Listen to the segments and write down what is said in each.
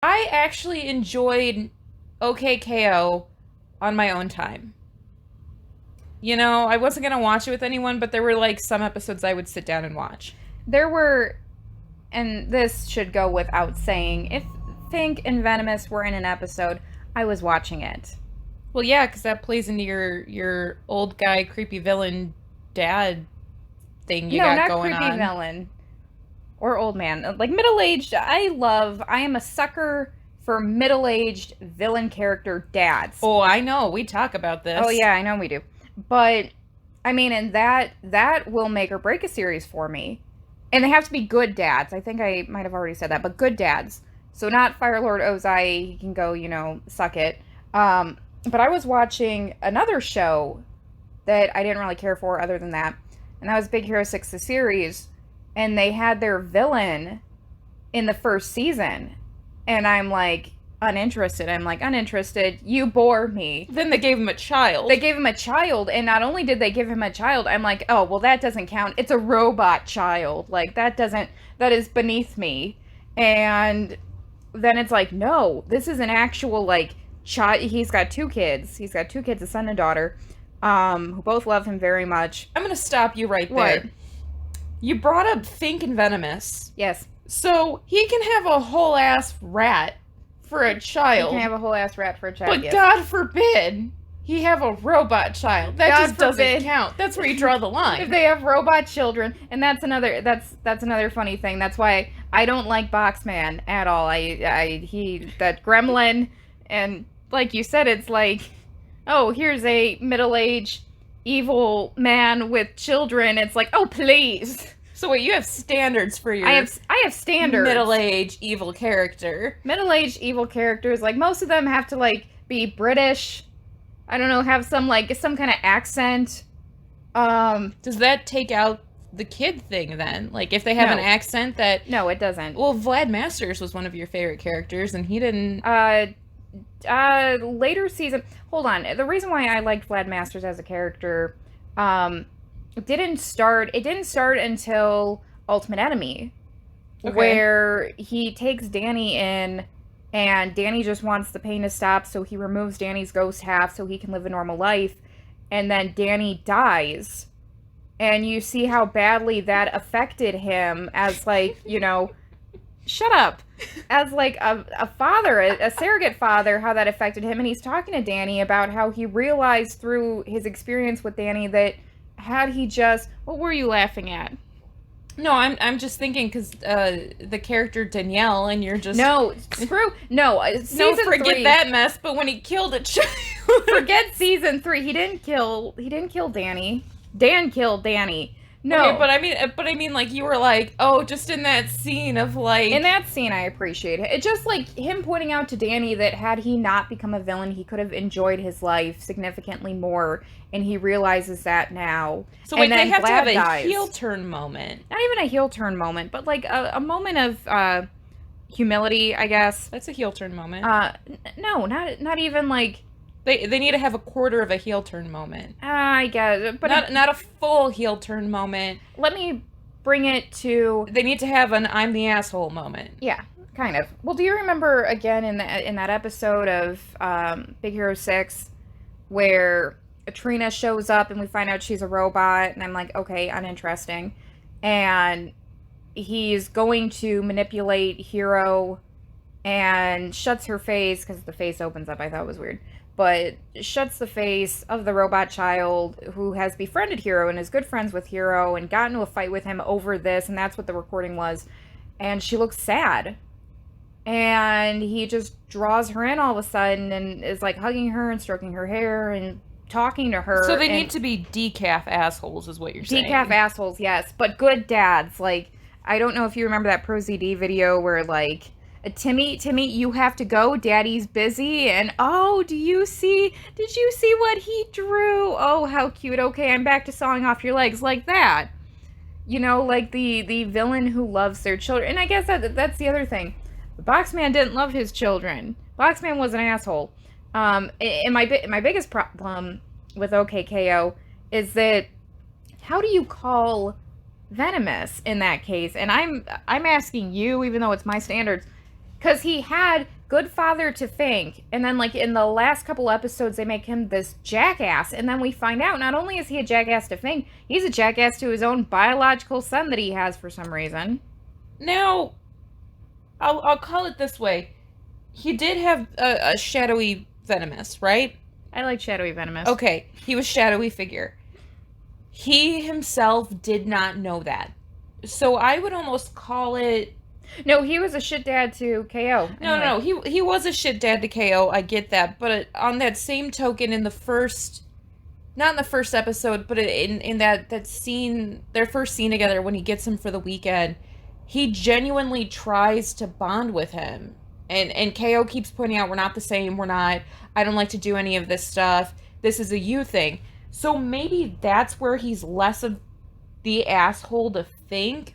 I actually enjoyed OKKO on my own time. You know, I wasn't going to watch it with anyone, but there were like some episodes I would sit down and watch. There were, and this should go without saying, if Fink and Venomous were in an episode, I was watching it. Well, yeah, because that plays into your old guy, creepy villain dad thing you got going on. No, not creepy villain. Or old man. Like, middle-aged, I am a sucker for middle-aged villain character dads. Oh, I know. We talk about this. Oh, yeah, I know we do. But, I mean, and that will make or break a series for me. And they have to be good dads. I think I might have already said that, but good dads. So not Firelord Ozai, he can go, suck it. But I was watching another show that I didn't really care for other than that. And that was Big Hero 6, the series. And they had their villain in the first season. And I'm like, uninterested. You bore me. Then they gave him a child. They gave him a child. And not only did they give him a child, I'm like, oh, well, that doesn't count. It's a robot child. Like, that is beneath me. And then it's like, no, this is an actual, like, child. He's got two kids. A son and daughter, who both love him very much. I'm going to stop you right What? there. You brought up Fink and Venomous. Yes. So he can have a whole ass rat for a child. He can have a whole ass rat for a child. But yes. God forbid he have a robot child. That God just doesn't forbid. count. That's where you draw the line. If they have robot children, and that's another funny thing. That's why I don't like Boxman at all. That gremlin, and like you said, it's like, oh, here's a middle-aged evil man with children. It's like, oh, please. So wait, you have standards for your I have standards. middle-aged evil character. Middle-aged evil characters, like, most of them have to, like, be British. I don't know, have some kind of accent. Does that take out the kid thing then? Like, if they have an accent that... No, it doesn't. Well, Vlad Masters was one of your favorite characters, and he didn't... Later season... Hold on. The reason why I liked Vlad Masters as a character, it didn't start until Ultimate Enemy, Okay. where he takes Danny in, and Danny just wants the pain to stop, so he removes Danny's ghost half so he can live a normal life, and then Danny dies, and you see how badly that affected him as, like, shut up, as, like, a father, a surrogate father, how that affected him, and he's talking to Danny about how he realized through his experience with Danny that had he just... What were you laughing at? No, I'm just thinking because the character Danielle, and you're just... No, screw... No, season forget 3. that mess, but when he killed a child... Forget season 3. He didn't kill Danny. Dan killed Danny. No. Okay, but I mean, like, you were like, oh, just in that scene of, like... In that scene, I appreciate it. It's just, like, him pointing out to Danny that had he not become a villain, he could have enjoyed his life significantly more, and he realizes that now. So, wait, they have Vlad to have a dies. heel turn moment. Not even a heel turn moment, but, like, a moment of humility, I guess. That's a heel turn moment. No, not even, like... They need to have a quarter of a heel turn moment. I guess, but... Not a full heel turn moment. Let me bring it to... They need to have an I'm the asshole moment. Yeah, kind of. Well, do you remember, again, in that episode of Big Hero 6, where Trina shows up and we find out she's a robot, and I'm like, okay, uninteresting. And he's going to manipulate Hero and shuts her face, because the face opens up, I thought it was weird. But shuts the face of the robot child who has befriended Hero and is good friends with Hero and got into a fight with him over this, and that's what the recording was. And she looks sad. And he just draws her in all of a sudden and is like hugging her and stroking her hair and talking to her. So they need to be decaf assholes is what you're saying. Decaf assholes, yes. But good dads. Like, I don't know if you remember that ProZD video where, like, Timmy, you have to go. Daddy's busy. And, oh, did you see what he drew? Oh, how cute. Okay, I'm back to sawing off your legs, like that. Like the villain who loves their children. And I guess that's the other thing. The Boxman didn't love his children. Boxman was an asshole. And my biggest problem with OKKO is that how do you call Venomous in that case? And I'm asking you, even though it's my standards, because he had good father to Fink, and then like in the last couple episodes they make him this jackass, and then we find out not only is he a jackass to Fink, he's a jackass to his own biological son that he has for some reason. Now, I'll call it this way. He did have a shadowy Venomous, right? I like shadowy Venomous. Okay, he was shadowy figure. He himself did not know that. So I would almost call it... No, he was a shit dad to KO. No, he was a shit dad to KO, I get that. But on that same token, in the first... Not in the first episode, but in that scene, their first scene together when he gets him for the weekend, he genuinely tries to bond with him. And KO keeps pointing out, we're not the same, we're not... I don't like to do any of this stuff. This is a you thing. So maybe that's where he's less of the asshole to Fink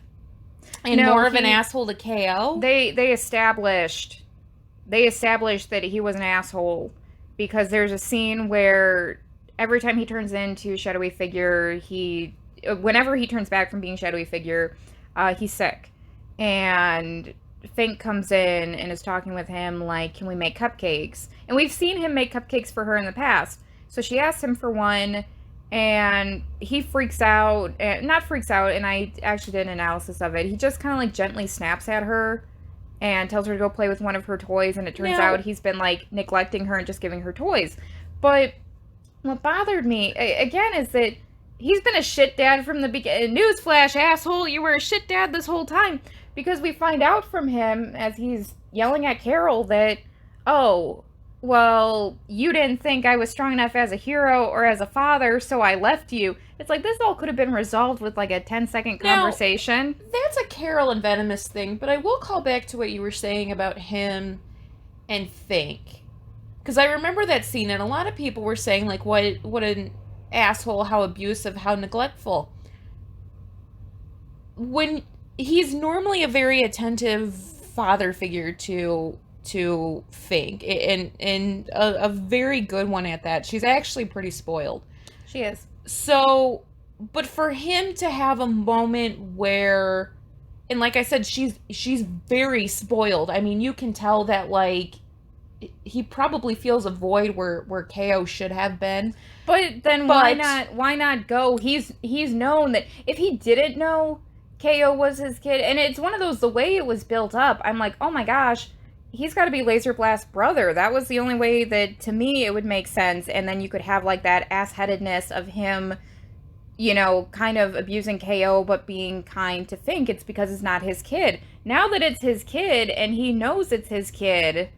and more of an asshole to KO. They established that he was an asshole because there's a scene where every time he turns into shadowy figure, whenever he turns back from being shadowy figure, he's sick. And Fink comes in and is talking with him like, can we make cupcakes? And we've seen him make cupcakes for her in the past. So she asks him for one, and he freaks out. Not freaks out, and I actually did an analysis of it. He just kind of like gently snaps at her and tells her to go play with one of her toys, and it turns out he's been like neglecting her and just giving her toys. But what bothered me, again, is that he's been a shit dad from the beginning. Newsflash, asshole, you were a shit dad this whole time. Because we find out from him as he's yelling at Carol that, oh, well, you didn't think I was strong enough as a hero or as a father, so I left you. It's like, this all could have been resolved with like a 10-second conversation. Now, that's a Carol and Venomous thing, but I will call back to what you were saying about him and Fink. Because I remember that scene, and a lot of people were saying, like, what an asshole, how abusive, how neglectful. When he's normally a very attentive father figure to Fink, and a very good one at that. She's actually pretty spoiled. She is. So, but for him to have a moment where, and like I said, she's very spoiled. I mean, you can tell that, like, he probably feels a void where KO should have been. But then why not go? He's known that if he didn't know KO was his kid, and it's one of those, the way it was built up, I'm like, oh my gosh, he's got to be Laser Blast's brother. That was the only way that, to me, it would make sense. And then you could have like that ass-headedness of him, you know, kind of abusing KO but being kind to Fink. It's because it's not his kid. Now that it's his kid and he knows it's his kid,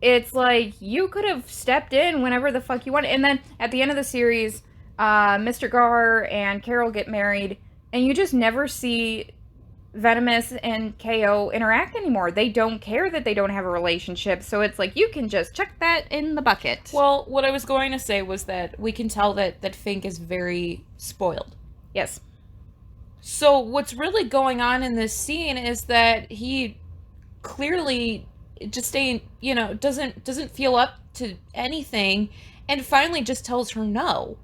it's like, you could have stepped in whenever the fuck you want. And then at the end of the series, Mr. Gar and Carol get married, and you just never see Venomous and KO interact anymore. They don't care that they don't have a relationship, so it's like, you can just chuck that in the bucket. Well, what I was going to say was that we can tell that Fink is very spoiled. Yes. So what's really going on in this scene is that he clearly just ain't, you know, doesn't feel up to anything, and finally just tells her no.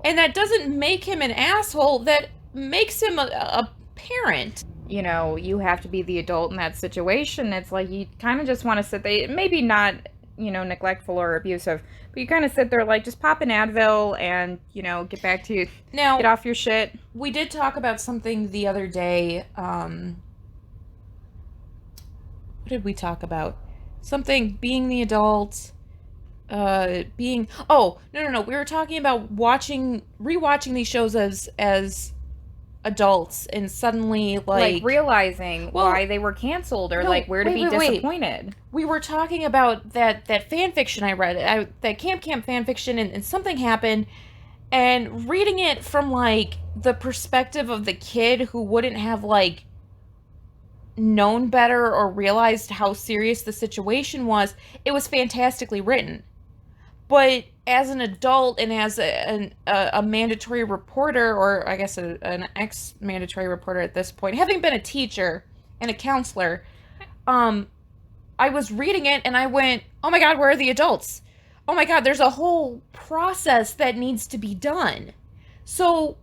And that doesn't make him an asshole. That makes him a parent. You know, you have to be the adult in that situation. It's like, you kind of just want to sit there, maybe not, you know, neglectful or abusive, but you kind of sit there like, just pop an Advil and, you know, get back to now, get off your shit. We did talk about something the other day. What did we talk about? Something being the adult, being... Oh, no. We were talking about rewatching these shows as adults, and suddenly, like realizing why they were canceled, or where to be disappointed. We were talking about that fan fiction I read, that Camp fan fiction, and something happened, and reading it from, like, the perspective of the kid who wouldn't have, like, known better or realized how serious the situation was, it was fantastically written. But as an adult and as a mandatory reporter, or I guess an ex-mandatory reporter at this point, having been a teacher and a counselor, I was reading it and I went, oh my God, where are the adults? Oh my God, there's a whole process that needs to be done. So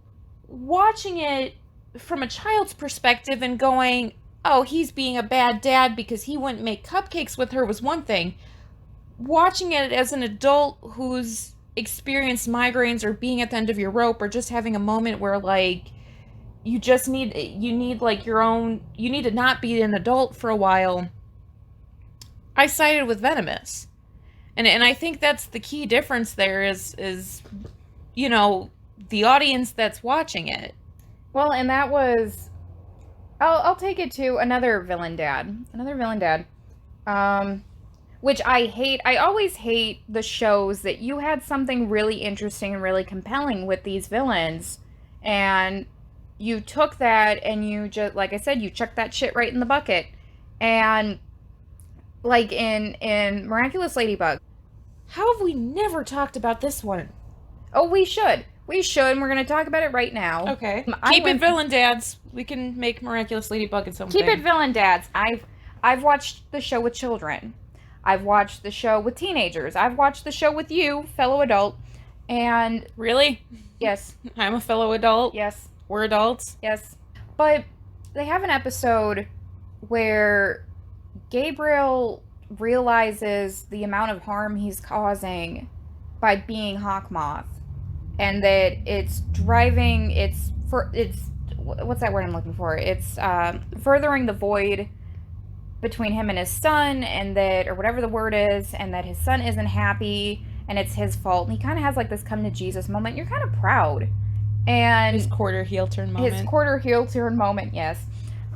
watching it from a child's perspective and going, oh, he's being a bad dad because he wouldn't make cupcakes with her was one thing. Watching it as an adult who's experienced migraines or being at the end of your rope or just having a moment where like you need like your own, you need to not be an adult for a while. I sided with Venomous. And I think that's the key difference there is you know, the audience that's watching it. Well, and that was, I'll take it to another villain dad. Another villain dad. Which I hate. I always hate the shows that you had something really interesting and really compelling with these villains, and you took that and you just, like I said, you chucked that shit right in the bucket. And like in Miraculous Ladybug. How have we never talked about this one? Oh, we should. We should, and we're going to talk about it right now. Okay. Keep it villain dads. We can make Miraculous Ladybug and something. Keep it villain dads. I've watched the show with children. I've watched the show with teenagers. I've watched the show with you, fellow adult. And really? Yes. I'm a fellow adult. Yes. We're adults. Yes. But they have an episode where Gabriel realizes the amount of harm he's causing by being Hawkmoth, and that it's driving, it's what's that word I'm looking for? It's furthering the void between him and his son, and that, or whatever the word is, and that his son isn't happy and it's his fault. And he kind of has like this come to Jesus moment. You're kind of proud. And his quarter heel turn moment. His quarter heel turn moment, yes.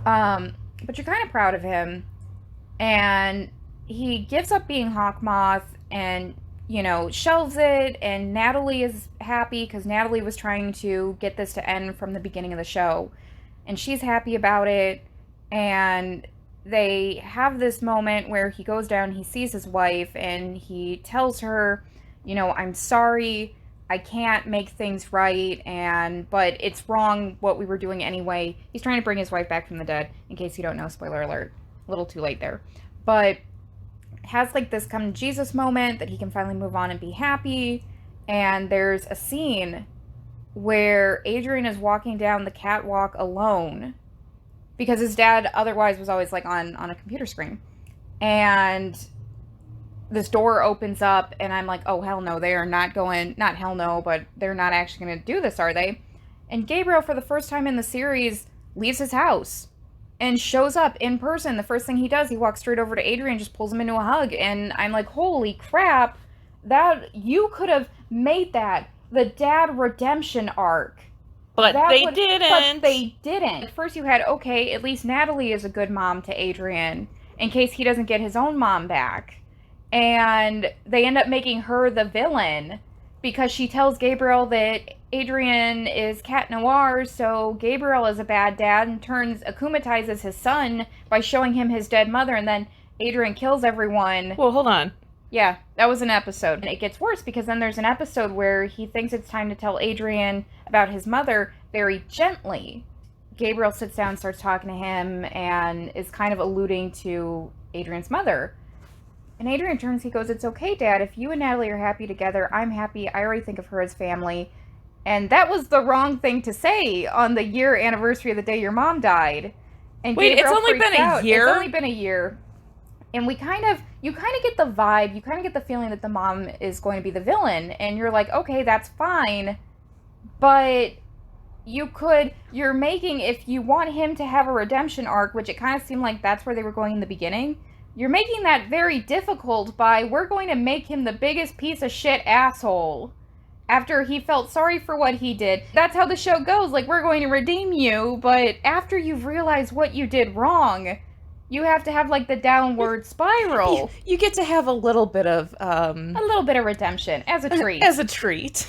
But you're kind of proud of him. And he gives up being Hawkmoth and, you know, shelves it. And Natalie is happy because Natalie was trying to get this to end from the beginning of the show. And she's happy about it. And they have this moment where he goes down, he sees his wife, and he tells her, you know, I'm sorry, I can't make things right, but it's wrong what we were doing anyway. He's trying to bring his wife back from the dead, in case you don't know, spoiler alert, a little too late there. But has like this come to Jesus moment that he can finally move on and be happy. And there's a scene where Adrian is walking down the catwalk alone, because his dad otherwise was always like on a computer screen. And this door opens up and I'm like, oh, hell no, they are not going, not hell no, but they're not actually going to do this, are they? And Gabriel, for the first time in the series, leaves his house and shows up in person. The first thing he does, he walks straight over to Adrian, just pulls him into a hug. And I'm like, holy crap, that you could have made that the dad redemption arc. But they didn't. But they didn't. At first you had, okay, at least Natalie is a good mom to Adrian, in case he doesn't get his own mom back. And they end up making her the villain, because she tells Gabriel that Adrian is Cat Noir, so Gabriel is a bad dad, and akumatizes his son by showing him his dead mother, and then Adrian kills everyone. Well, hold on. Yeah, that was an episode. And it gets worse, because then there's an episode where he thinks it's time to tell Adrian about his mother very gently. Gabriel sits down, starts talking to him, and is kind of alluding to Adrian's mother. And Adrian turns, he goes, it's okay, Dad. If you and Natalie are happy together, I'm happy. I already think of her as family. And that was the wrong thing to say on the year anniversary of the day your mom died. And wait, Gabriel it's only been a year? It's only been a year. And you kind of get the vibe, you kind of get the feeling that the mom is going to be the villain. And you're like, okay, that's fine. But you're making, if you want him to have a redemption arc, which it kind of seemed like that's where they were going in the beginning, you're making that very difficult by, we're going to make him the biggest piece of shit asshole after he felt sorry for what he did. That's how the show goes. Like, we're going to redeem you, but after you've realized what you did wrong, you have to have, like, the downward spiral. You get to have a little bit of redemption as a treat. As a treat.